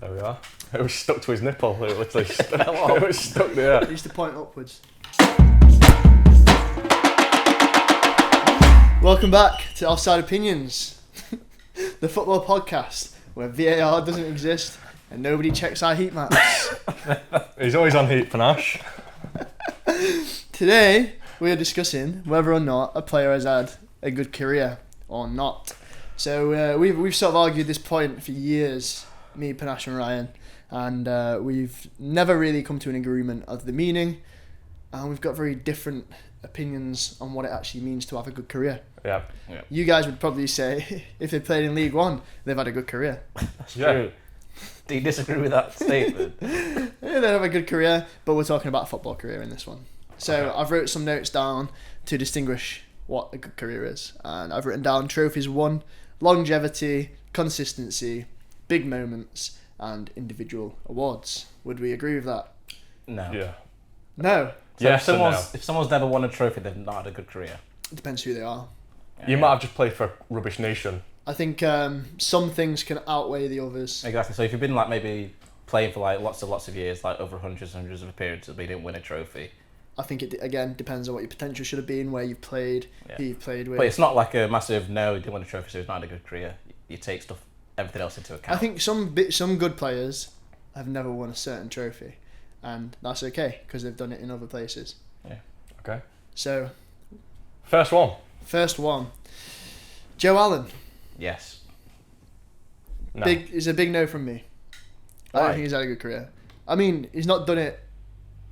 There we are. It was stuck to his nipple. It literally it was stuck there. It used to point upwards. Welcome back to Offside Opinions, the football podcast where VAR doesn't exist and nobody checks our heat maps. He's always on heat, Panache. Today we are discussing whether or not a player has had a good career or not. So we've sort of argued this point for years, me, Panache and Ryan, and we've never really come to an agreement of the meaning, and we've got very different opinions on what it actually means to have a good career. Yeah. You guys would probably say if they played in League One, they've had a good career. That's true. Do you disagree with that statement? Yeah, they have a good career, but we're talking about a football career in this one. So Okay. I've wrote some notes down to distinguish what a good career is, and I've written down trophies won, longevity, consistency, big moments, and individual awards. Would we agree with that? No. Yeah. No. So Yes and no. if someone's never won a trophy, they've not had a good career. It depends who they are. You might have just played for Rubbish Nation. I think some things can outweigh the others. Exactly. So if you've been like maybe playing for like lots of years, like over hundreds of appearances, but you didn't win a trophy. I think it again depends on what your potential should have been, where you've played, who you've played with. But it's not like a massive no, he didn't win a trophy, so he's not had a good career. You take everything else into account. I think some good players have never won a certain trophy, and that's okay because they've done it in other places. Yeah. Okay. So, First one. Joe Allen. Yes. No. Is a big no from me. I Why? don't think he's had a good career. I mean, he's not done it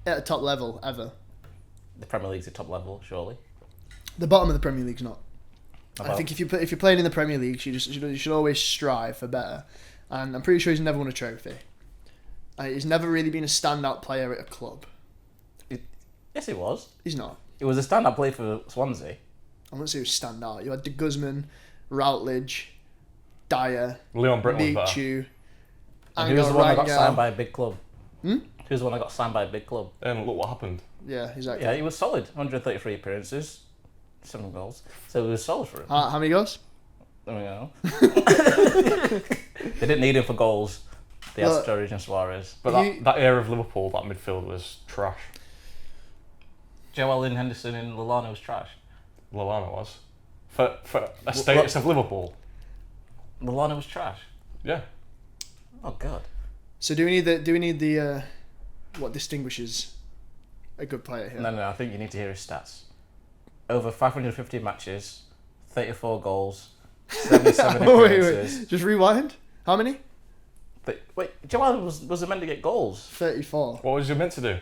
at a top level ever. The Premier League's a top level, surely. The bottom of the Premier League's not. I About- think if you're playing in the Premier League, you should always strive for better. And I'm pretty sure he's never won a trophy. He's never really been a standout player at a club. Yes, he was. He's not. It was a stand-up play for Swansea. I wouldn't say he was standout. You had De Guzman, Routledge, Dyer, Leon Britton was there. Michu, And who was the one that got Rangel. signed by a big club? Hmm? Who's the one that got signed by a big club? And look what happened. Yeah, exactly. Yeah, he was solid. 133 appearances, 7 goals. So it was solid for him. How many goals? There we go. They didn't need him for goals. They had Look, Sturridge and Suarez. But that era of Liverpool, that midfield was trash. Joe Allen, Henderson and Lallana was trash. Lallana was. For a status of Liverpool. Lallana was trash. Yeah. Oh God. So do we need the what distinguishes a good player here? No, I think you need to hear his stats. Over 550 matches, 34 goals, 77 appearances. Just rewind. How many? Wait, Joe Allen was meant to get goals. 34. What was you meant to do?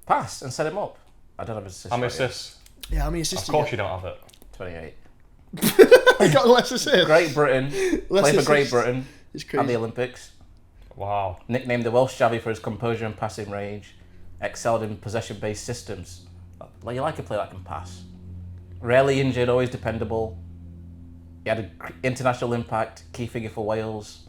Pass and set him up. I don't have his assists. How many right yet. assists? Yeah, how many assists? Of course you don't have it. 28. He got less assists. Great Britain. Less Played for Great assists. Britain It's and crazy. the Olympics. Wow. Nicknamed the Welsh Javi for his composure and passing range. Excelled in possession-based systems. Like you like a player that can pass. Rarely injured, always dependable. He had an international impact, key figure for Wales.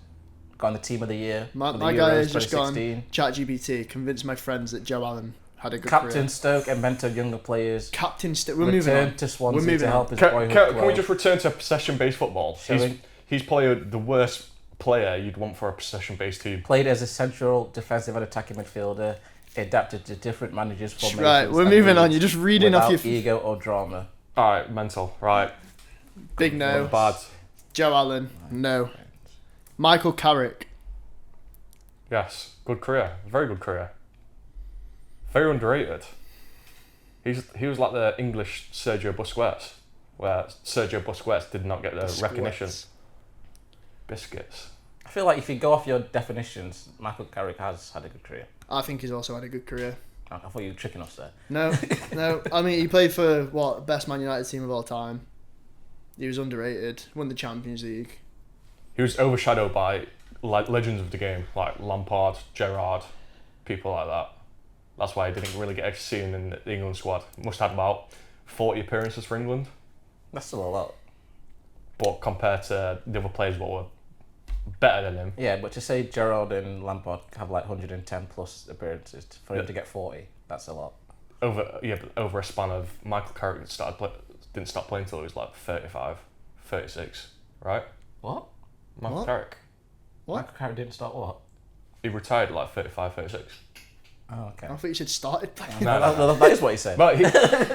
Got in the team of the year. My for the guy Euros has just gone 2016. ChatGPT, convinced my friends that Joe Allen had a good Captain career. Stoke and mentored younger players. We're moving on. Returned to Swansea moving to on. help his Can, boyhood can we grow. just return to possession-based football? Showing- He's played the worst player you'd want for a possession-based team. Played as a central defensive and attacking midfielder. Adapted to different managers' formations. Right, we're and moving on. leagues You're just reading off without your ego or drama. Alright, mental. Right. big no. Bad. Joe Allen, no. Michael Carrick, Yes. Good career. Very good career. Very underrated. He was like the English Sergio Busquets, where Sergio Busquets did not get the recognition. Biscuits. I feel like if you go off your definitions, Michael Carrick has had a good career. I think he's also had a good career. I thought you were tricking us there. No. I mean, he played for best Man United team of all time. He was underrated. Won the Champions League. He was overshadowed by legends of the game, like Lampard, Gerrard, people like that. That's why he didn't really get seen in the England squad. Must have had about 40 appearances for England. That's still a lot. But compared to the other players what were better than him, Yeah, but to say Gerrard and Lampard have like 110 plus appearances for him Yeah. to get 40, that's a lot. but over a span of Michael Carrick didn't stop playing until he was like 35, 36, right? What? Michael What? Carrick. What? Michael Carrick didn't start what? He retired at like 35, 36. Oh, okay. I thought you said started playing. No. That is what he said. But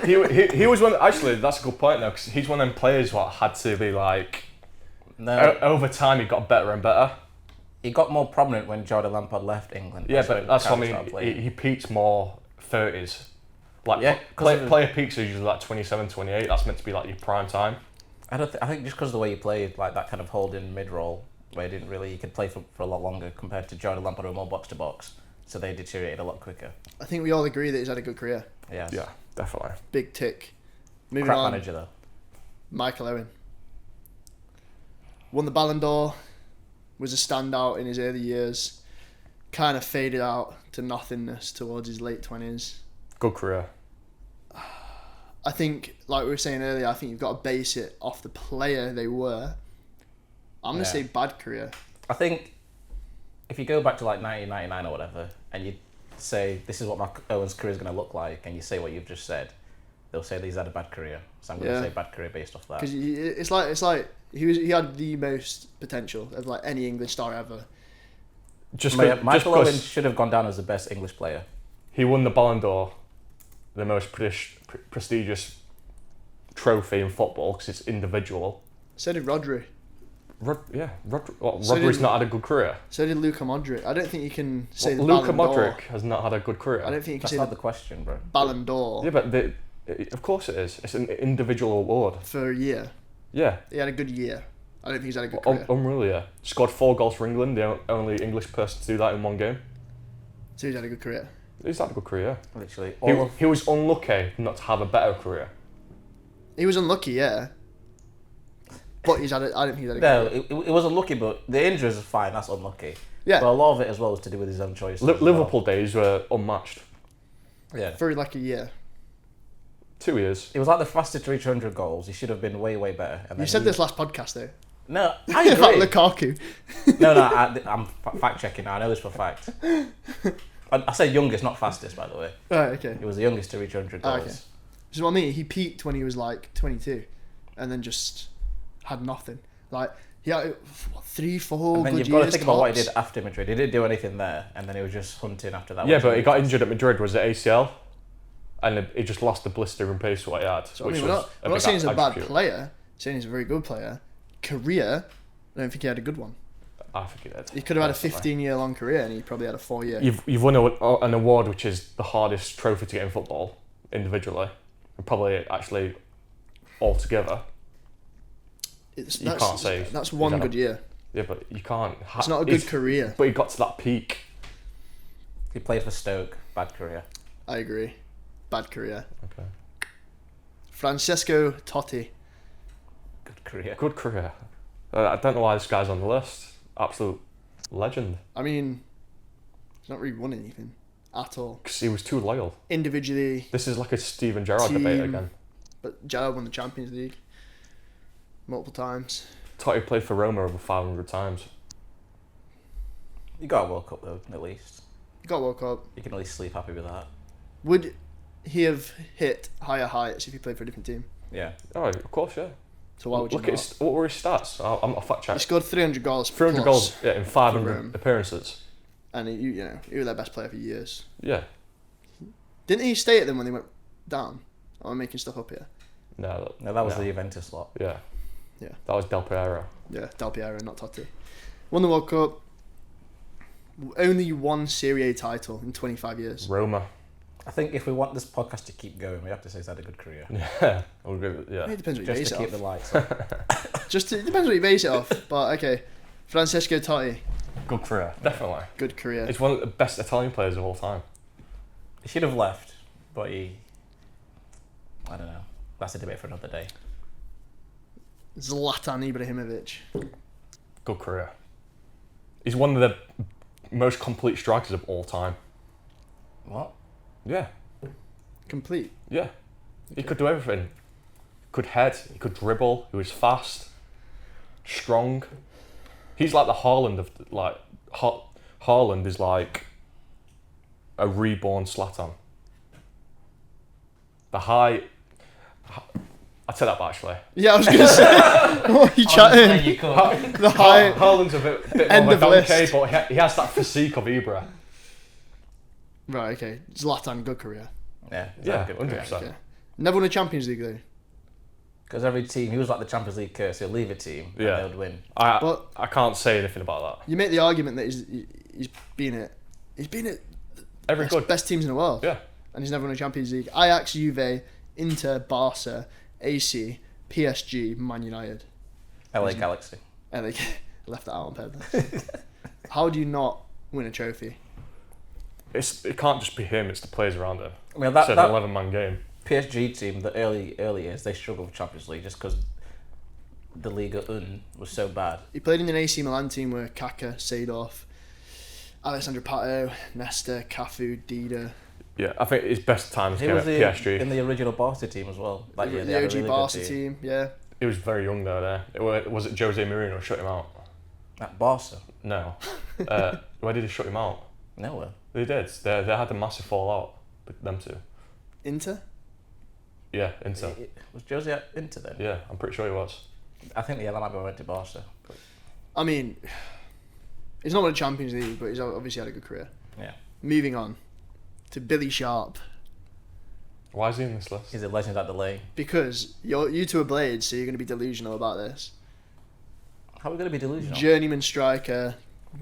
he was one. Actually, that's a good point though, because he's one of them players what had to be like. No, Over time, he got better and better. he got more prominent when Jordan Lampard left England. Yeah, but that's what I started mean. playing. He peaks more 30s. Like Yeah, 'cause player peaks are usually like 27, 28. That's meant to be like your prime time. I think just because of the way he played, like that kind of holding mid role, where he could play for a lot longer compared to Jordan Lampard, who were more box to box. So they deteriorated a lot quicker. I think we all agree that he's had a good career. Yes. Yeah, definitely. Big tick. Moving Crap on. manager though. Michael Owen. Won the Ballon d'Or. Was a standout in his early years. Kind of faded out to nothingness towards his late 20s. Good career. I think, like we were saying earlier, I think you've got to base it off the player they were. I'm going to say bad career. I think if you go back to like 1999 or whatever, and you say this is what Mark Owen's career is going to look like, and you say what you've just said, they'll say that he's had a bad career. So I'm going to say bad career based off that. Because it's like he had the most potential of like any English star ever. Michael Owen should have gone down as the best English player. He won the Ballon d'Or, the most prestigious trophy in football because it's individual. So did Rodri. Rodri's not had a good career. So did Luka Modric. I don't think you can say the Luka Ballon d'Or. Modric has not had a good career. I don't think you can That's say not the the question, bro. Ballon d'Or Yeah, but of course it is. It's an individual award. for a year. Yeah. He had a good year. I don't think he's had a good career. Unreal, yeah. Scored 4 goals for England, the only English person to do that in one game. So he's had a good career. He's had a good career. Literally, He was unlucky not to have a better career. He was unlucky, yeah. But I don't think he's had a good career. it was unlucky, but the injuries are fine. That's unlucky. Yeah. But a lot of it as well was to do with his own choices. Liverpool days were unmatched. Yeah. For like a year. 2 years. It was like the fastest to reach 100 goals. He should have been way, way better. And You then said this last podcast though. No, I About agree. Lukaku. No, I'm fact checking now. I know this for a fact. I said youngest, not fastest, by the way. Right, okay. He was the youngest to reach 100 goals. Okay. This is what I mean. He peaked when he was like 22 and then just had nothing. Like, he had 3-4 And then good you've years. got to think about what he tops. did after Madrid. He didn't do anything there, and then he was just hunting after that. Yeah, but he got injured at Madrid. Was it ACL? And he just lost the blistering pace what he had. So, I mean, we're not saying he's a bad player. We're saying he's a very good player. Career, I don't think he had a good one. I think he did. He could have had a 15-year long career and he probably had a 4-year. You've won an award which is the hardest trophy to get in football individually, and probably actually all together. You can't say that's one good year. Yeah, but you can't. It's not a good career. But he got to that peak. He played for Stoke. Bad career. I agree. Bad career. Okay. Francesco Totti. Good career. Good career. I don't know why this guy's on the list. Absolute legend. I mean, he's not really won anything at all. Because he was too loyal. Individually, This is like a Steven Gerrard debate again. but Gerrard won the Champions League multiple times. Totti played for Roma over 500 times. You got a World Cup though, at least. He got World Cup. You can at least sleep happy with that. Would he have hit higher heights if he played for a different team? Yeah. Oh, of course, yeah. So why would you Look not? at what were his stats? I'm a fact He check. scored 300 goals. 300 plus, goals in for 500 Rome. appearances. And he was their best player for years. Yeah. Didn't he stay at them when they went down? Or am I making stuff up here? No, that was the Juventus lot. Yeah. Yeah. That was Del Piero. Yeah, Del Piero, not Totti. Won the World Cup. Only one Serie A title in 25 years. Roma. I think if we want this podcast to keep going, we have to say he's had a good career. Yeah. I'll agree with, yeah. It depends what you Just base to it keep off. the lights on. It depends what you base it off. But okay, Francesco Totti, Good career. Definitely. good career. He's one of the best Italian players of all time. He should have left, but I don't know. That's a debate for another day. Zlatan Ibrahimovic. Good career. He's one of the most complete strikers of all time. What? Yeah. Complete. Yeah. He could do everything. Could head, he could dribble, he was fast, strong. He's like the Haaland of Haaland is like a reborn Zlatan. I I'd say that back, actually. Yeah, I was going to say. What are you chatting? You could. The high. Haaland's a bit End more of a of donkey, list. but he has that physique of Ibra. Right, okay. Zlatan, good career. Yeah, Yeah, good 100%. Okay. Never won a Champions League, though. Because every team, he was like the Champions League curse. He'll leave a team and Yeah. they would win. But I can't say anything about that. you make the argument that he's been at Every good. best teams in the world. Yeah. And he's never won a Champions League. Ajax, Juve, Inter, Barca, AC, PSG, Man United. LA Galaxy. And they left that out on purpose. How do you not win a trophy? It can't just be him, it's the players around him. I mean, It's that an 11-man game. PSG team, the early years, they struggled with Champions League just because the Liga was so bad. He played in an AC Milan team where Kaka, Seedorf, Alessandro Pato, Nesta, Cafu, Dida. Yeah, I think his best times He came was at PSG. in the original Barca team as well. Like, yeah, the they had a OG really Barca good team, yeah. He was very young though there. Was it Jose Mourinho shut him out? At Barca? No. Where did he shut him out? Nowhere. They did. They had a massive fallout with them two. Inter? Yeah, Inter. Was Jose at Inter then? Yeah, I'm pretty sure he was. I think that might be went to Barca. But I mean, he's not won a Champions League, but he's obviously had a good career. yeah. Moving on to Billy Sharp. Why is he in this list? He's a legend at the lane. Because you two are Blades, so you're going to be delusional about this. How are we going to be delusional? Journeyman striker,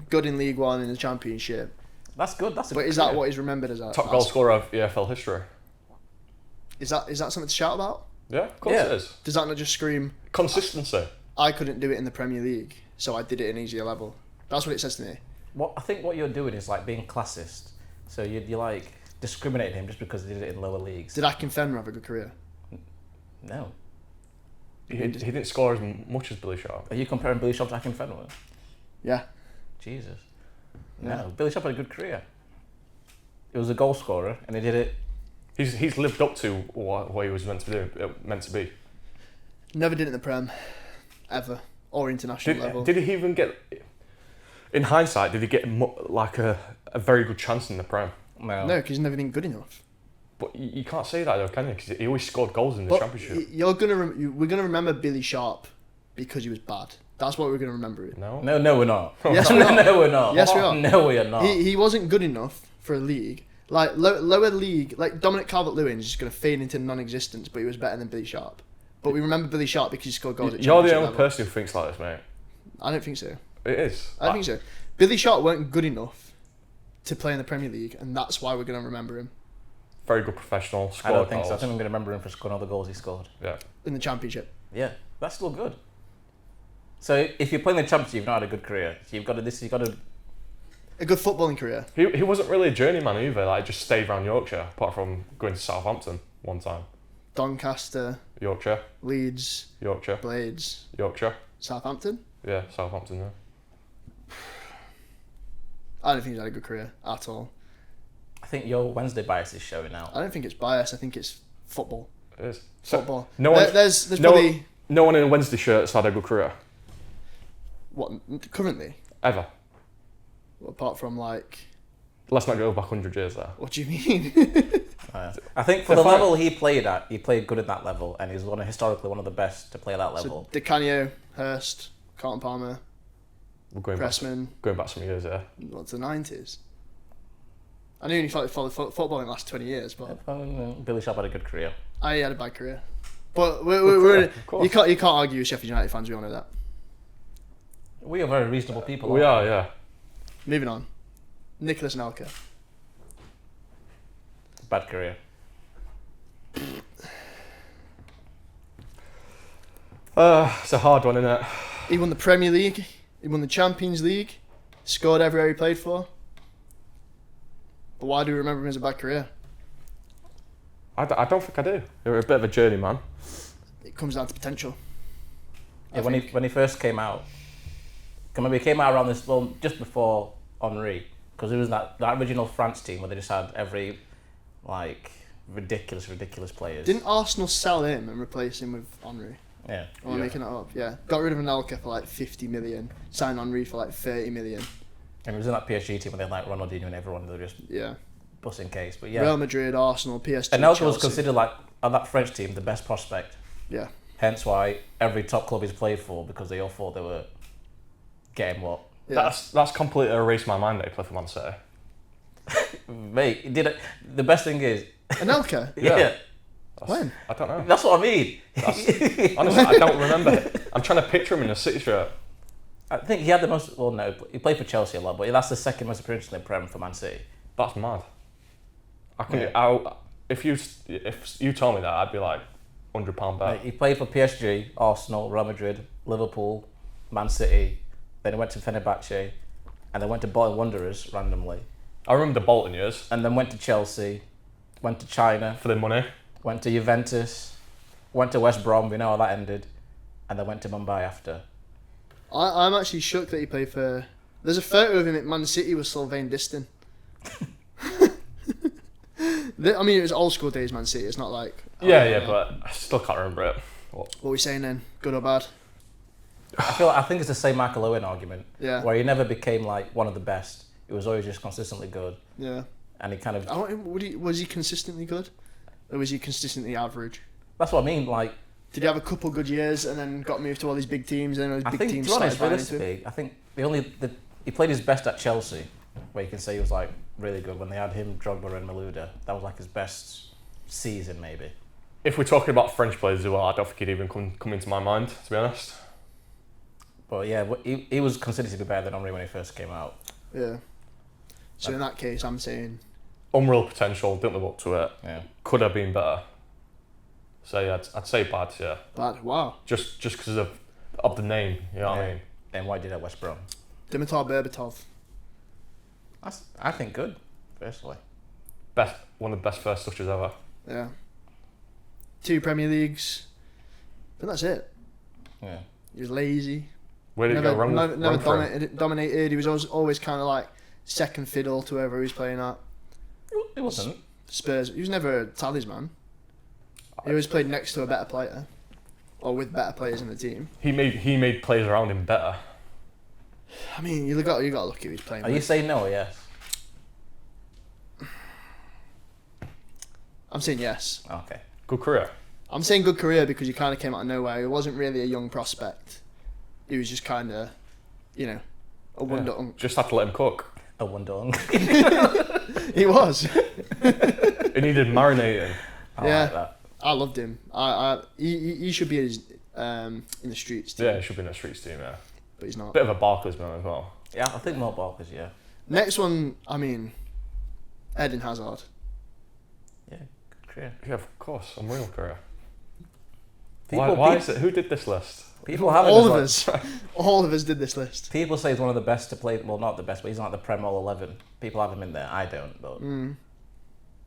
good in League One in the Championship. That's good. That's a But good is that career. what he's remembered as? Top goal scorer of EFL history. Is that something to shout about? Yeah, of course Yeah. it is. Does that not just scream, Consistency. I couldn't do it in the Premier League, so I did it at an easier level? That's what it says to me. I think what you're doing is like being classist. So you're like discriminating him just because he did it in lower leagues. Did Akinfenwa have a good career? No. He didn't score as much as Billy Sharp. Are you comparing Billy Sharp to Akinfenwa? Yeah. Jesus. Yeah. No. Billy Sharp had a good career. He was a goal scorer and he did it. He's lived up to what he was meant to be. Never did it in the Prem, ever, or international level. Did he even get? In hindsight, did he get like a very good chance in the Prem? No. No, because he's never been good enough. But you can't say that though, can you? Because he always scored goals in the But Championship. we're gonna remember Billy Sharp because he was bad. That's what we're gonna remember it. No. No, we're not. Yes, we are. No, we're not. Yes, we are. No, we are not. He wasn't good enough for a league. Like lower league, like Dominic Calvert-Lewin is just gonna fade into non-existence, but he was better than Billy Sharp. But we remember Billy Sharp because he scored goals at You're the Championship only level. person who thinks like this, mate. I don't think so. It is. I don't think so. Billy Sharp weren't good enough to play in the Premier League, and that's why we're gonna remember him Very good professional. I Scored don't think so. I goals. think I'm going to remember him for scoring all the goals he scored. Yeah. in the Championship. Yeah, that's still good. So if you're playing the Championship, you've not had a good career. So you've got to. A good footballing career. He wasn't really a journeyman either. Like just stayed around Yorkshire, apart from going to Southampton one time. Doncaster, Yorkshire, Leeds, Yorkshire, Blades, Yorkshire. Southampton. Yeah, Southampton. Yeah. I don't think he's had a good career at all. I think your Wednesday bias is showing out. I don't think it's bias. I think it's football. It is. Football. No one. There's no, probably no one in a Wednesday shirt's had a good career what currently, ever. apart from like. Let's not go back 100 years there. What do you mean? I think for They're the fine. level he played at, he played good at that level, and he's historically one of the best to play at that level. So DeCanio, Hurst, Carlton Palmer, We're going Pressman. back some years there. What's the 90s? I knew he followed football in the last 20 years, but Billy Sharp had a good career. he had a bad career. But we're Of course. you can't argue with Sheffield United fans. We all know that. We are very reasonable people. We aren't are, yeah. Moving on. Nicholas Anelka. Bad career. It's a hard one, isn't it? He won the Premier League. He won the Champions League. Scored everywhere he played for. But why do we remember him as a bad career? I don't think I do. You're a bit of a journeyman. It comes down to potential. Yeah, when he first came out, maybe he came out around this, well, just before Henry, because it was that original France team where they just had every like ridiculous players. Didn't Arsenal sell him and replace him with Henry? Yeah. Or am I Yeah. making that up? Yeah. Got rid of Anelka for like 50 million. Signed Henry for like 30 million. And it was in that PSG team where they had like Ronaldinho and everyone. They were just Yeah. busting case. But yeah, Real Madrid, Arsenal, PSG, Anelka was Chelsea. considered like on that French team the best prospect. Yeah. Hence why every top club he's played for, because they all thought they were getting what. Yeah. That's completely erased my mind that he played for Man City. Mate, he did it. The best thing is. Anelka? Yeah. When? I don't know. That's what I mean. Honestly, I don't remember it. I'm trying to picture him in a City shirt. I think he had the most. Well, no, he played for Chelsea a lot, but that's the second most appearances in the Prem for Man City. That's mad. Yeah. If you told me that, I'd be like £100 bet. He played for PSG, Arsenal, Real Madrid, Liverpool, Man City. Then he went to Fenerbahce, and then went to Bolton Wanderers randomly. I remember the Bolton years. And then went to Chelsea, went to China, For the money. went to Juventus, went to West Brom. We know how that ended, and then went to Mumbai after. I'm actually shocked that he played for... There's a photo of him at Man City with Sylvain Distin. I mean, it was old school days Man City. It's not like... But I still can't remember it. What are we saying then? Good or bad? I think it's the same Michael Owen argument, Yeah. where he never became like one of the best. He was always just consistently good, Yeah. and he kind of. Was he consistently good? Or was he consistently average? That's what I mean. Like, Did he have a couple good years and then got moved to all these big teams and then I those big think, teams to be honest, started buying into him? realistically, I think he played his best at Chelsea, where you can say he was like really good when they had him, Drogba, and Malouda. That was like his best season, maybe. If we're talking about French players as well, I don't think he'd even come into my mind, to be honest. But yeah, he was considered to be better than Henry when he first came out. Yeah. So in that case, I'm saying... Unreal potential, didn't live up to it. Yeah. Could have been better. So yeah, I'd say bad, yeah. Bad. Wow. Just because of the name, you know what I mean? Then why did at West Brom? Dimitar Berbatov. I think good, personally. One of the best first touches ever. Yeah. 2 Premier Leagues. I think that's it. Yeah. He was lazy. Where did Never, it go wrong? never wrong for him? dominated. He was always kind of like second fiddle to whoever he was playing at. It wasn't. Spurs. He was never a talisman. He always played next to a better player, or with better players in the team. He made players around him better. I mean, you got to look at who he's playing Are you with. saying no or yes? I'm saying yes. Okay. Good career. I'm saying good career because he kind of came out of nowhere. He wasn't really a young prospect. He was just kind of, a wonder. Just had to let him cook. A wonder. He was. He needed marinating. I Yeah. like that. I loved him. He should be in the streets team, Yeah, he should be in the streets team, yeah. but he's not. Bit of a Barclays man as well. Yeah, I think more Barclays, yeah. Next one, I mean, Eden Hazard. Yeah, good career. Yeah, of course. Unreal career. People- Why is it? Who did this list? People have him All as, of like- us, all of us did this list. People say he's one of the best to play. Well, not the best, but he's not the Prem All 11. People have him in there. I don't, but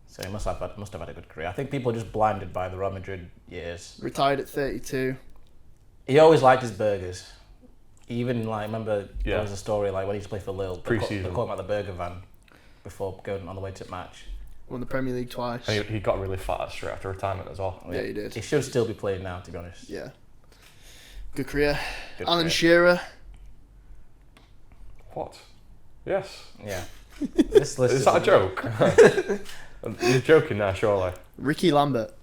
so he must have had a good career. I think people are just blinded by the Real Madrid years. Retired at 32. He always liked his burgers. He even remember there Yeah. was a story like when he used to play for Lille. They Pre-season. called him at the burger van before going on the way to the match. Won the Premier League twice. And he got really fat straight after retirement as well. Yeah, he did. He should still be playing now, to be honest. Yeah. Good career. Good Alan career. Shearer. What? Yes. Yeah. This list Is that a joke? You're joking there, surely. Ricky Lambert.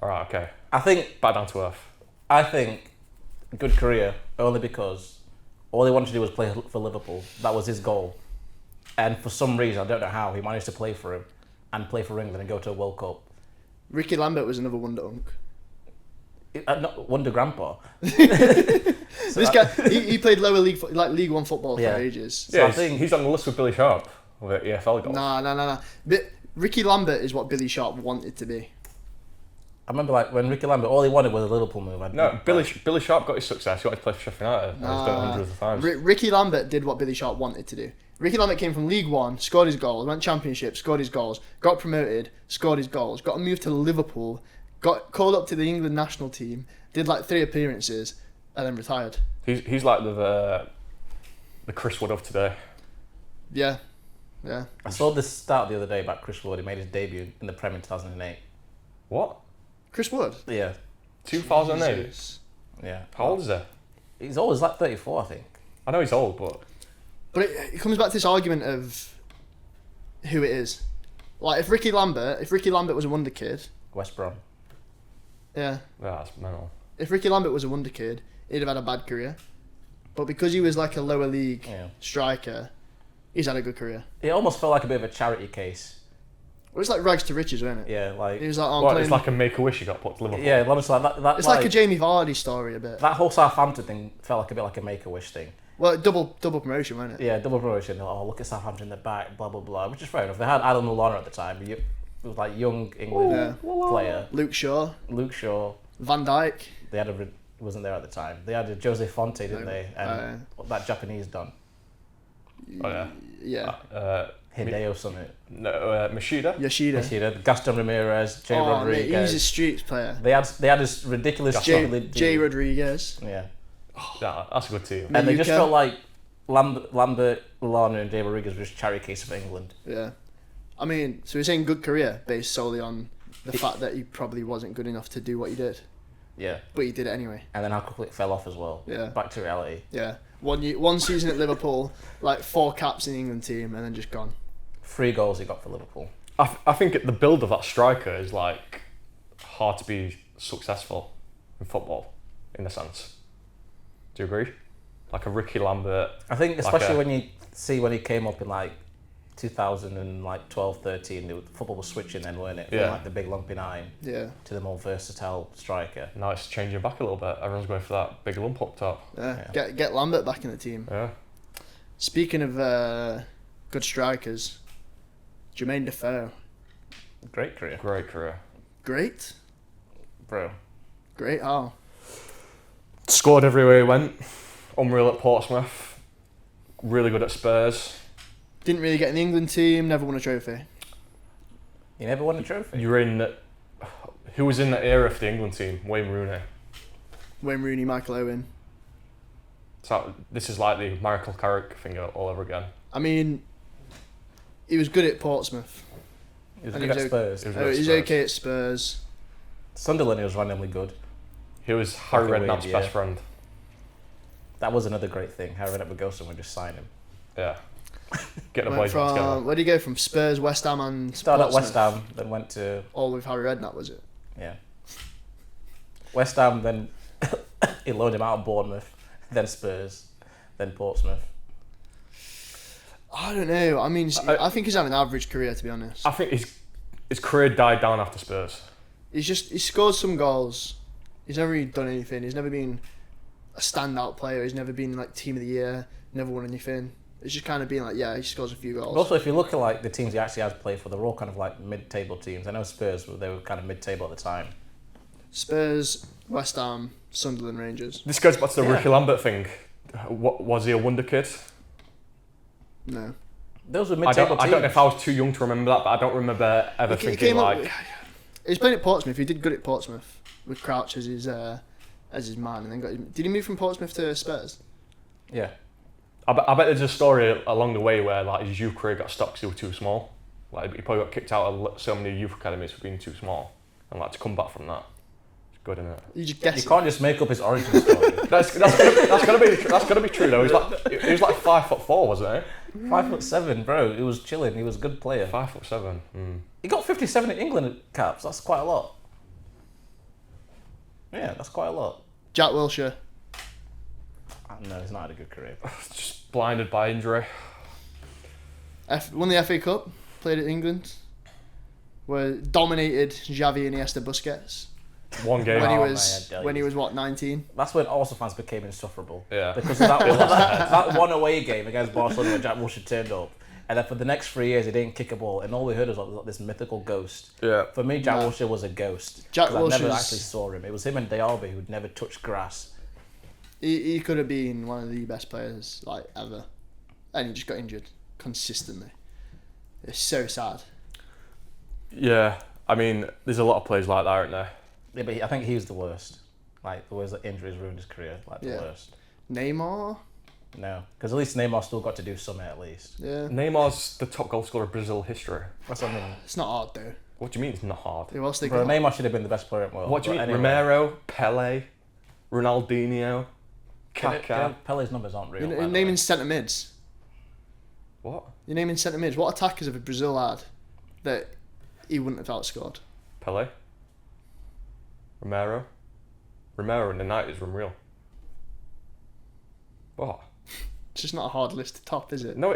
Alright, okay. I think Back down to earth. good career only because all he wanted to do was play for Liverpool. That was his goal. And for some reason, I don't know how, he managed to play for him and play for England and go to a World Cup. Ricky Lambert was another wonder unk. Wonder Grandpa. This guy, he played lower league, like League One football for Yeah. ages. So Yeah, I think he's on the list with Billy Sharp with EFL goals. Nah. But Ricky Lambert is what Billy Sharp wanted to be. I remember when Ricky Lambert, all he wanted was a Liverpool move. No, Billy Sharp got his success. He wanted to play for Sheffield United. And he's done it hundreds of times. Ricky Lambert did what Billy Sharp wanted to do. Ricky Lambert came from League One, scored his goals, went Championship, scored his goals, got promoted, scored his goals, got a move to Liverpool, got called up to the England national team, did like 3 appearances, and then retired. He's like the Chris Wood of today. Yeah. I saw this stat the other day about Chris Wood. He made his debut in the Prem in 2008. What? Chris Wood. Yeah. 2008? Jesus. Yeah. How old is he? He's always like 34, I think. I know he's old, but... But it comes back to this argument of who it is. Like if Ricky Lambert was a wonder kid, West Brom. yeah. Yeah, that's mental. If Ricky Lambert was a wonder kid, he'd have had a bad career. But because he was like a lower league striker, he's had a good career. It almost felt like a bit of a charity case. Well, it's like rags to riches, wasn't it? Yeah, like... He was like, Well, it's like a Make-A-Wish you got put to Liverpool. Yeah, honestly, that it's like a Jamie Vardy story a bit. That whole Southampton thing felt like a bit like a Make-A-Wish thing. Well, double promotion, wasn't it? Yeah, double promotion. Oh, look at Southampton in the back, blah, blah, blah. Which is fair enough. They had Adam Lallana at the time. It was like young England player. Luke Shaw. Van Dijk. They had wasn't there at the time. They had a Jose Fonte, didn't they? And that Japanese done. Oh, yeah. Yeah. Hideo Summit. No, Yoshida. Gaston Ramirez, Jay Rodriguez. Mate, he's a streets player. They had this ridiculous Jay Rodriguez. Yeah. Yeah, that's a good team. And they just felt like Lambert, Lallana and Jay Rodriguez were just charity case for England. Yeah. I mean, so he's saying good career based solely on the fact that he probably wasn't good enough to do what he did. Yeah. But he did it anyway. And then how quickly it fell off as well. Yeah. Back to reality. Yeah. One season at Liverpool, like 4 caps in the England team, and then just gone. 3 goals he got for Liverpool. I think the build of that striker is like hard to be successful in football, in a sense. Do you agree? Like a Ricky Lambert. I think especially when you see when he came up in like 2012, 13, football was switching then, weren't it? From like the big lumpy 9 to the more versatile striker. Now it's changing back a little bit. Everyone's going for that big lump up top. Yeah. Get Lambert back in the team. Yeah. Speaking of good strikers, Jermaine Defoe. Great career. Great? Bro. Great how? Scored everywhere he went. Unreal at Portsmouth. Really good at Spurs. Didn't really get in the England team, never won a trophy. You never won a trophy? Who was in that era for the England team? Wayne Rooney, Michael Owen. So this is like the Michael Carrick thing all over again. I mean, he was good at Portsmouth. He was good at Spurs. He was okay at Spurs. Sunderland, he was randomly good. He was Harry Redknapp's best friend. That was another great thing. Harry Redknapp would go somewhere and just sign him. Yeah. Get the boys back together. Where did he go from? Spurs, West Ham and started at West Ham, then went to... All with Harry Redknapp, was it? Yeah. West Ham, then he loaned him out of Bournemouth, then Spurs, then Portsmouth. I don't know. I mean, I think he's had an average career, to be honest. I think his career died down after Spurs. He scored some goals. He's never really done anything. He's never been a standout player. He's never been like team of the year. Never won anything. It's just kind of been like, yeah, he scores a few goals. But also, if you look at like the teams he actually has played for, they're all kind of like mid-table teams. I know Spurs, they were kind of mid-table at the time. Spurs, West Ham, Sunderland, Rangers. This goes back to the Ricky Lambert thing. Was he a wonder kid? No. Those were mid-table teams. I don't know if I was too young to remember that, but I don't remember ever thinking like... He's playing at Portsmouth. He did good at Portsmouth with Crouch as his man, and then did he move from Portsmouth to Spurs? Yeah. I bet there's a story along the way where like his youth career got stopped because he was too small. Like he probably got kicked out of so many youth academies for being too small, and like to come back from that, it's good, isn't it? You can't just make up his origin story. that's gotta be true though. He was like 5'4", wasn't he? 5'7", bro. He was chilling. He was a good player. 5'7". He got 57 in England caps. That's quite a lot. Yeah, that's quite a lot. Jack Wilshere. No, he's not had a good career. Just blinded by injury. Won the FA Cup. Played at England. Dominated Xavi, Iniesta, Busquets. One game. When he was what, 19? That's when Arsenal fans became insufferable. Yeah. Because of that one away game against Barcelona where Jack Wilshere turned up. And then for the next 3 years, he didn't kick a ball. And all we heard was like this mythical ghost. Yeah. For me, Jack Wilshere was a ghost. I never actually saw him. It was him and Dialby who'd never touched grass. He could have been one of the best players like ever. And he just got injured consistently. It's so sad. Yeah. I mean, there's a lot of players like that, aren't there? Yeah, but I think he was the worst. Like, the worst that injuries ruined his career. Like, the worst. Neymar? No. Because at least Neymar still got to do something at least. Yeah. Neymar's the top goal scorer of Brazil history. That's what I mean. It's not hard though. What do you mean it's not hard? Who else they Bro, got? Neymar should have been the best player in the world. What do you mean? Anyway. Romero, Pele, Ronaldinho, Kaká. Pele's numbers aren't real. You're naming centre mids. What? You're naming centre mids. What attackers have Brazil had that he wouldn't have outscored? Pele, Romero, Romero in the 90s were unreal. What? It's just not a hard list to top, is it? No,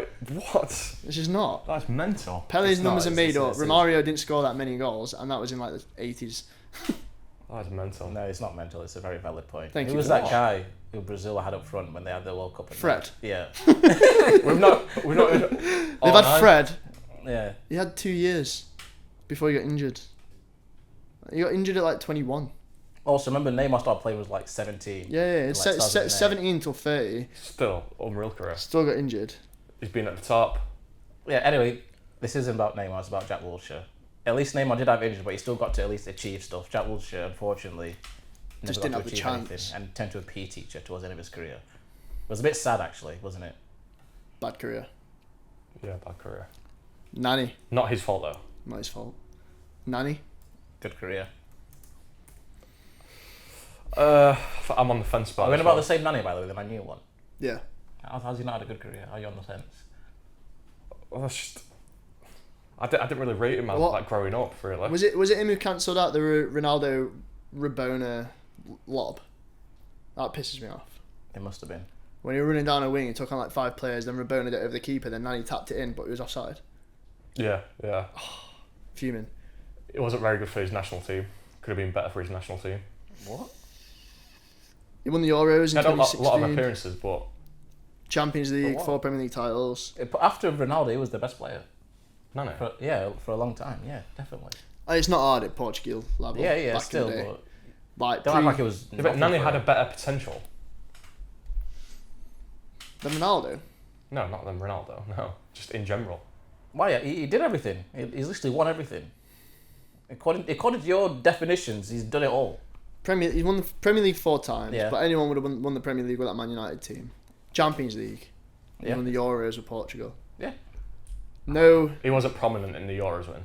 what? It's just not. That's mental. Pele's It's not, numbers are it's- made it's- up. it's- Romario didn't score that many goals, and that was in like the 80s. That's mental. No, it's not mental. It's a very valid point. Thank Who you. was that What? guy who Brazil had up front when they had the World Cup? Fred. Yeah. We've not. They've had Fred. Yeah. He had 2 years before he got injured. He got injured at like 21. Also, remember Neymar started playing was like 17. Yeah. It's Like 2008. 17 till 30. Still, unreal career. Still got injured. He's been at the top. Yeah, anyway, this isn't about Neymar, it's about Jack Wilshere. At least Neymar did have injuries, but he still got to at least achieve stuff. Jack Wilshere, unfortunately, never Just got didn't to have the achieve chance. anything and turned to a PE teacher towards the end of his career. It was a bit sad, actually, wasn't it? Bad career. Yeah, bad career. Nani. Not his fault though. Not his fault. Nani. Good career. I'm on the fence about. Are we this about one. the same Nani, by the way, the Man U one? Yeah. How's he not had a good career? Are you on the fence? Well, that's just, I didn't really rate him as What? like growing up, really. Was it him who cancelled out the Ronaldo Rabona lob? That pisses me off. It must have been. When he was running down a wing, he took on like 5 players, then Rabona did it over the keeper, then Nani tapped it in, but he was offside. Yeah. Fuming. It wasn't very good for his national team. Could have been better for his national team. What? He won the Euros in He had a 2016. lot of appearances, but Champions League, what? 4 Premier League titles. After Ronaldo, he was the best player. no. For a long time. Yeah, definitely. It's not hard at Portugal level. Yeah, back still, in the day. but Like don't act like it was. Yeah, but nothing Nani for had a him. better potential. than Ronaldo. No, not than Ronaldo. No, just in general. Why? Yeah, he did everything. He's literally won everything. According to your definitions, he's done it all. He's won the Premier League 4 times, Yeah. but anyone would have won the Premier League with that Man United team. Champions League. He Yeah. won the Euros with Portugal. Yeah. No, He wasn't prominent in the Euros win.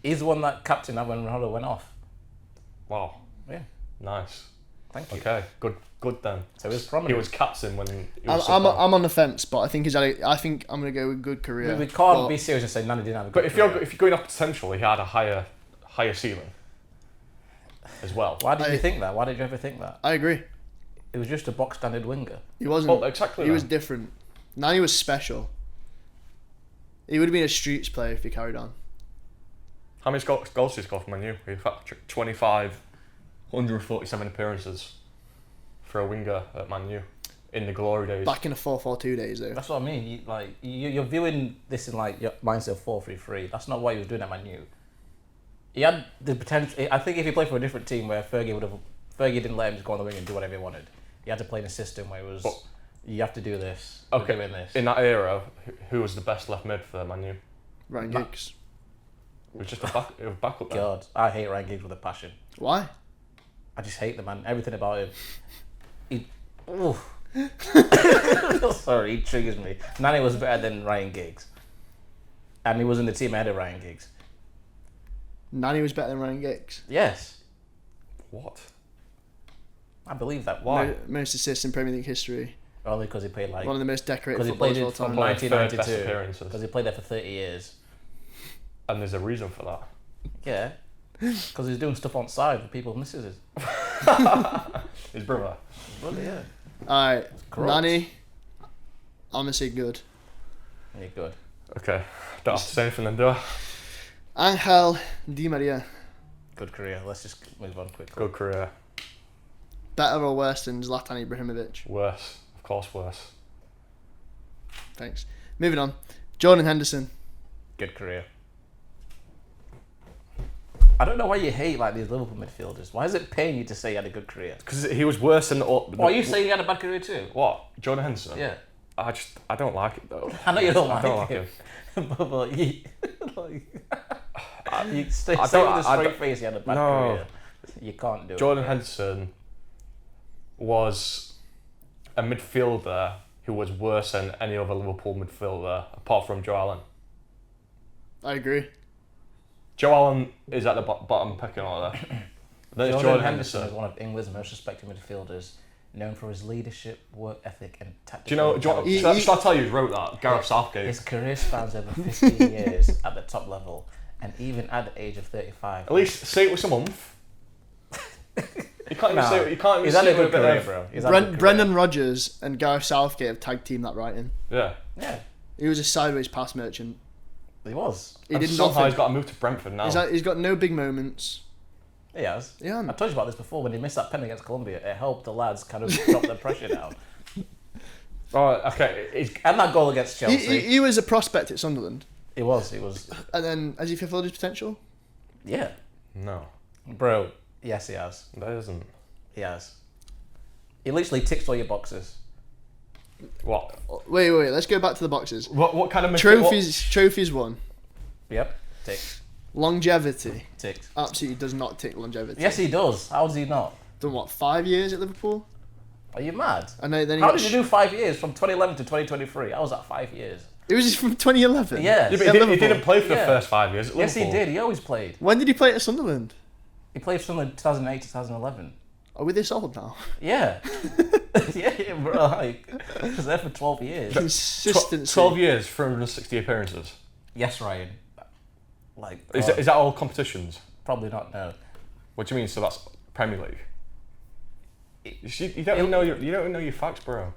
He's the one that captained that when Ronaldo went off. Wow, Yeah. nice. Thank you. Okay, good then. So he was He prominent. was captain when he I'm, was. I'm on the fence, but I think I think I'm gonna go with good career. We can't but be serious and say Nani didn't have a good But if career. you're going off potential, he had a higher ceiling as well. Why did you think that? Why did you ever think that? I agree. It was just a box standard winger. He wasn't. Well, exactly. He was then. different. Nani was special. He would have been a streets player if he carried on. How many goals did he score for Man U? He had 25, 147 appearances for a winger at Man U in the glory days. Back in the 4-4-2 days, though. That's what I mean. You're viewing this in like your mindset of 4-3-3. That's not what he was doing at Man U. He had the potential. I think if he played for a different team where Fergie didn't let him just go on the wing and do whatever he wanted. He had to play in a system where it was you have to do this. Okay, we're doing this. in that era, who was the best left mid for Man U? Ryan Giggs. It was just it was backup there. God, I hate Ryan Giggs with a passion. Why? I just hate the man. Everything about him. Sorry, he triggers me. Nani was better than Ryan Giggs, and he was in the team ahead of Ryan Giggs. Nani was better than Ryan Giggs. Yes, What? I believe that. Why? Most assists in Premier League history. Only because he played like One of the most decorated because he footballers played of all it from time. My third best 1992. appearances. Because he played there for 30 years. And there's a reason for that. Yeah, because he's doing stuff on side with people's misses. His brother. Well, yeah. Alright, Corrupt. Nani. I'm gonna say good. You're good. Okay, don't have to say anything then, do I? Angel Di Maria. Good career. Let's just move on quickly. Good career. Better or worse than Zlatan Ibrahimovic? Worse. Of course, worse. Thanks. Moving on. Jordan Henderson. Good career. I don't know why you hate like these Liverpool midfielders. Why is it paying you to say he had a good career? Because he was worse than all. Oh, are you saying he had a bad career too? What? Jordan Henderson? Yeah. I don't like it though. I know you don't I don't like like him. but you, like, you say I say don't- with a I straight don't- face he had a bad No. career. You can't do Jordan it. Henderson was a midfielder who was worse than any other Liverpool midfielder apart from Joe Allen. I agree. Joe Allen is at the bottom pecking order. Then it's Jordan Henderson is one of England's most respected midfielders, known for his leadership, work ethic, and Do you tactical. know? Shall I tell you who wrote that? Gareth Southgate. His career spans over 15 years at the top level, and even at the age of 35. At least say it was a month. He can't even say. You can't even He's had say a good it with a bit career, of- bro. He's had a good career. Brendan Rodgers and Gareth Southgate have tag teamed that writing. Yeah. Yeah, He was a sideways pass merchant. he was. He And did somehow nothing. he's got to move to Brentford now. He's got no big moments. He has. Yeah. I told you about this before when he missed that pen against Colombia. It helped the lads kind of drop their pressure down. Oh, okay. And that goal against Chelsea. He was a prospect at Sunderland. He was. And then, has he fulfilled his potential? Yeah. No, Bro, yes he has. that isn't. He has. He literally ticks all your boxes. What? Wait, let's go back to the boxes. What kind of Trophies won. Yep. Tick. Longevity. Tick. Absolutely does not tick longevity. Yes he does. How does he not? Done what, 5 years at Liverpool? Are you mad? And then he How got did you do 5 years from 2011 to 2023? How was that 5 years? It was from 2011. Yeah. Yeah, but At he Liverpool. didn't play for the Yeah. first 5 years at Yes, he Liverpool. did. He always played. When did he play at Sunderland? He played for Sunderland 2008, 2011. Are we this old now? Yeah. yeah, bro. Like, he was there for 12 years. Consistency. 12 years, 360 appearances. Yes, Ryan. Like, Is God, that all competitions? probably not, no. What do you mean? So that's Premier League. You don't even know your facts, bro.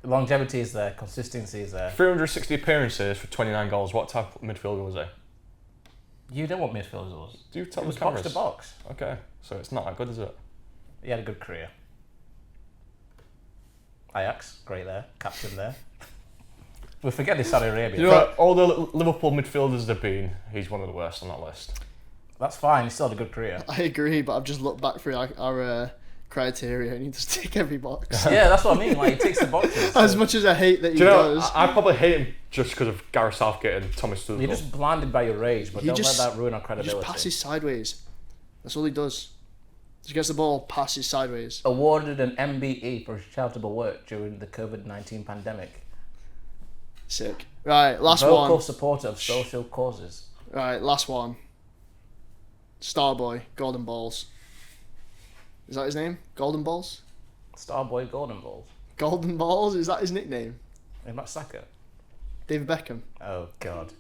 Longevity is there, consistency is there. 360 appearances for 29 goals. What type of midfielder was he? You know what midfielder was. Do you tell It the was cameras? box to box. Okay, so it's not that good, is it? He had a good career. Ajax, great there. Captain there. We forget the Saudi Arabia. You know For all the Liverpool midfielders there've been, he's one of the worst on that list. That's fine, he still had a good career. I agree, but I've just looked back through our criteria and he does tick every box. Yeah, that's what I mean. Like, he ticks the boxes. As much as I hate that he Do you know, does. I probably hate him just because of Gareth Southgate and Thomas Tuchel. You're just blinded by your rage, but He don't just- let that ruin our He credibility. just passes sideways. That's all he does. He gets the ball, passes sideways. Awarded an MBE for charitable work during the COVID-19 pandemic. Sick. Right, last Vocal one. supporter of social causes. Right, last one. Starboy, Golden Balls. Is that his name? Golden Balls? Starboy Golden Balls. Golden Balls? Is that his nickname? In that Saka. David Beckham. Oh, God.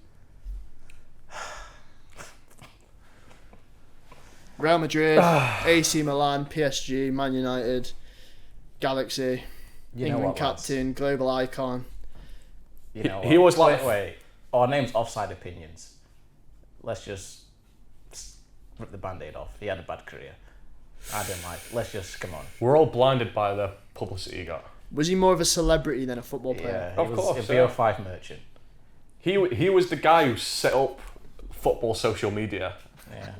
Real Madrid, AC Milan, PSG, Man United, Galaxy, You know England what, lads? captain, global icon. You know He what? was like- Wait. Our name's Offside Opinions. Let's just rip the band-aid off. He had a bad career. I don't like. Let's just, come on. We're all blinded by the publicity he got. Was he more of a celebrity than a football player? Yeah, Of he course, was a yeah. BO5 merchant. He was the guy who set up football social media. Yeah.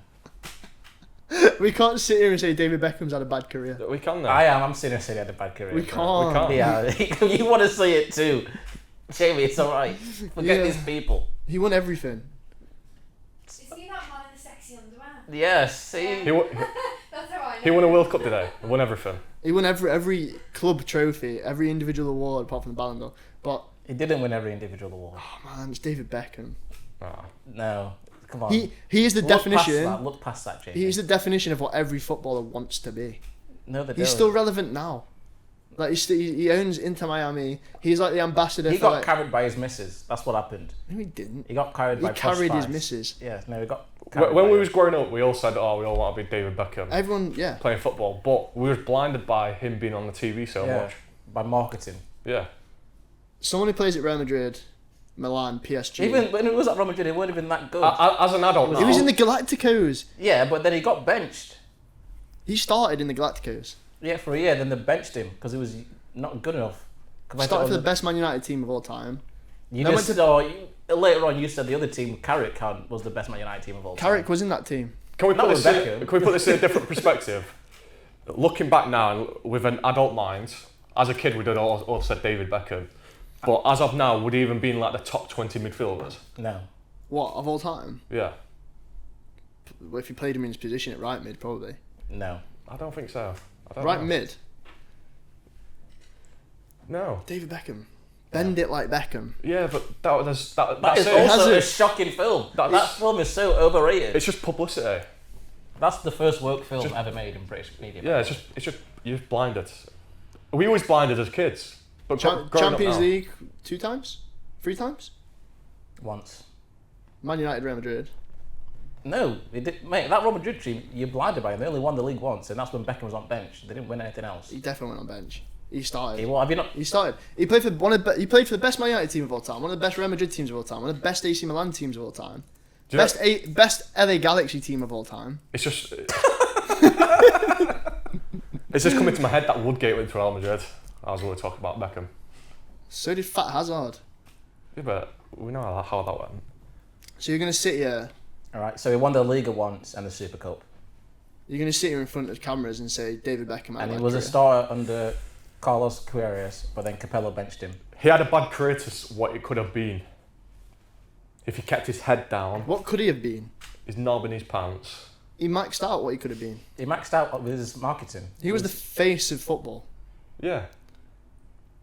We can't sit here and say David Beckham's had a bad career. We can now. I'm sitting here saying he had a bad career. We bro. can't. Yeah, you want to see it too. Jamie, it's alright. Forget Yeah. these people. He won everything. Is he that man in the sexy underwear? Yes, see? He won, That's how I know. he won a World Cup today. He won everything. He won every club trophy, every individual award apart from the Ballon d'Or. But, He didn't win every individual award. oh man, it's David Beckham. Ah. No, come on. He is the definition. Look past that, Jamie. He's the definition of what every footballer wants to be. No, they He's don't. still relevant now. Like he owns Inter Miami. He's like the ambassador. He for got like, carried by his missus. That's what happened. No, he didn't. He got carried He by carried his Posh missus. Spice. Yeah, no, he got carried When by we her. was growing up, we all said, "Oh, we all want to be David Beckham Everyone, yeah. playing football," but we were blinded by him being on the TV so Yeah, much. by marketing. Yeah. Someone who plays at Real Madrid, Milan, PSG. Even when he was at Real Madrid, he weren't even that good. As an adult, he was now- in the Galacticos. Yeah, but then he got benched. He started in the Galacticos. Yeah, for a year. Then they benched him because he was not good enough. compared to Started for the other- best Man United team of all time. You Then just went saw later on. You said the other team, Carrick, was the best Man United team of all time. Carrick was in that team. Can we Not put with this? Beckham. Can we put this in a different perspective? Looking back now, with an adult mind, as a kid, we'd all said David Beckham, but as of now, would he even be in like the top 20 midfielders? No. What, of all time? Yeah, Well, if you played him in his position at right mid, probably. No. I don't think so. I don't Right know. mid? No. David Beckham. Bend it like Beckham. Yeah, but that's That is it. also a hasn't- shocking film. That- That film is so overrated. It's just publicity. That's the first woke film Just- ever made in British media. Yeah, it's just you're blinded. We was blinded as kids, but growing up Champions now- League 2 times? 3 times? Once. Man United, Real Madrid. No, it did, mate. That Real Madrid team, you're blinded by them. They only won the league once, and that's when Beckham was on bench. They didn't win anything else. He definitely went on bench. He started. Well, have you not? He started. He played for he played for the best Man United team of all time, one of the best Real Madrid teams of all time, one of the best AC Milan teams of all time, best LA Galaxy team of all time. It's just it's just coming to my head that Woodgate went to Real Madrid. I was going to talk about Beckham. So did Fat Hazard. Yeah, but we know how that went. So you're gonna sit here. All right. So he won the Liga once and the Super Cup, You're gonna sit here in front of cameras and say David Beckham. and he was a starter under Carlos Queiroz, but then Capello benched him. He had a bad career to what it could have been. If he kept his head down, What could he have been? his knob in his pants. He maxed out what he could have been. He maxed out with his marketing. He was the face of football. Yeah.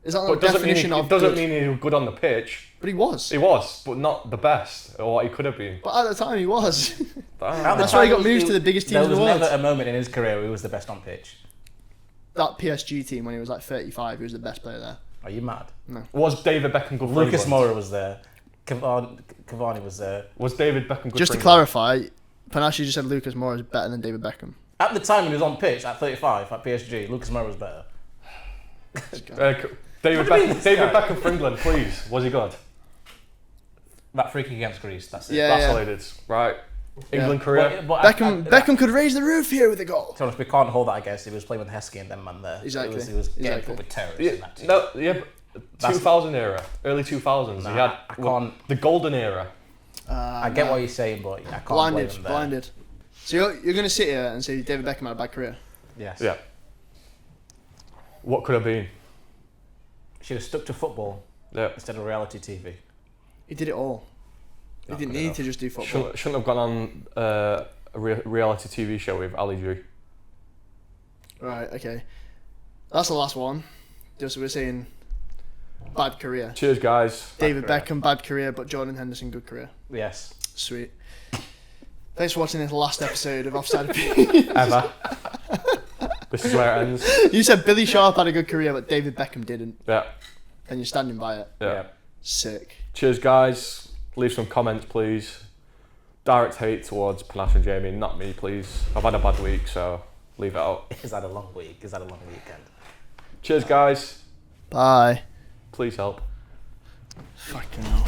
Is that But not it the doesn't mean definition of it doesn't good? mean he was good on the pitch. But he was. He was, but not the best, or what he could have been. But at the time he was. At the That's time, why he got moved to the biggest teams in the There was world. never a moment in his career where he was the best on pitch. That PSG team when he was like 35, he was the best player there. Are you mad? Was David Beckham good for Lucas England? Moura was there. Cavani was there. Was David Beckham good Just for to England? clarify, Panache just said Lucas Moura is better than David Beckham. At the time when he was on pitch at 35 at PSG, Lucas Moura was better. David What do you mean, Beckham, this David guy? Beckham for England, please. Was he good? That free kick against Greece, that's it. Yeah. That's all he did. Right. England career. But Beckham could raise the roof here with a goal. To be honest, we can't hold that against. He was playing with Heskey and them man there. Exactly. He was getting Exactly. put with terrorists Yeah, in that team. no, yeah, but 2000 era, early 2000s. Nah, he had I can't. the golden era. I get what you're saying, but I can't blame him there. Blinded. So you're going to sit here and say David Beckham had a bad career? Yes. Yeah. What could have been? Should have stuck to football Yeah. instead of reality TV. He did it all. He Not didn't good need enough. to just do football. Shouldn't have gone on a reality TV show with Ali G. Right, okay. That's the last one. Just we're saying bad career. Cheers, guys. David career. Beckham, bad career, but Jordan Henderson, good career. Yes. Sweet. Thanks for watching this last episode of Offside Opinions. Ever. This is where it ends. You said Billy Sharp had a good career, but David Beckham didn't. Yeah. And you're standing by it. Yeah. Sick. Cheers, guys. Leave some comments, please. Direct hate towards Panache and Jamie, not me, please. I've had a bad week, so leave it out. Is that a long week? Is that a long weekend? Cheers, guys. Bye. Please help. Fucking hell.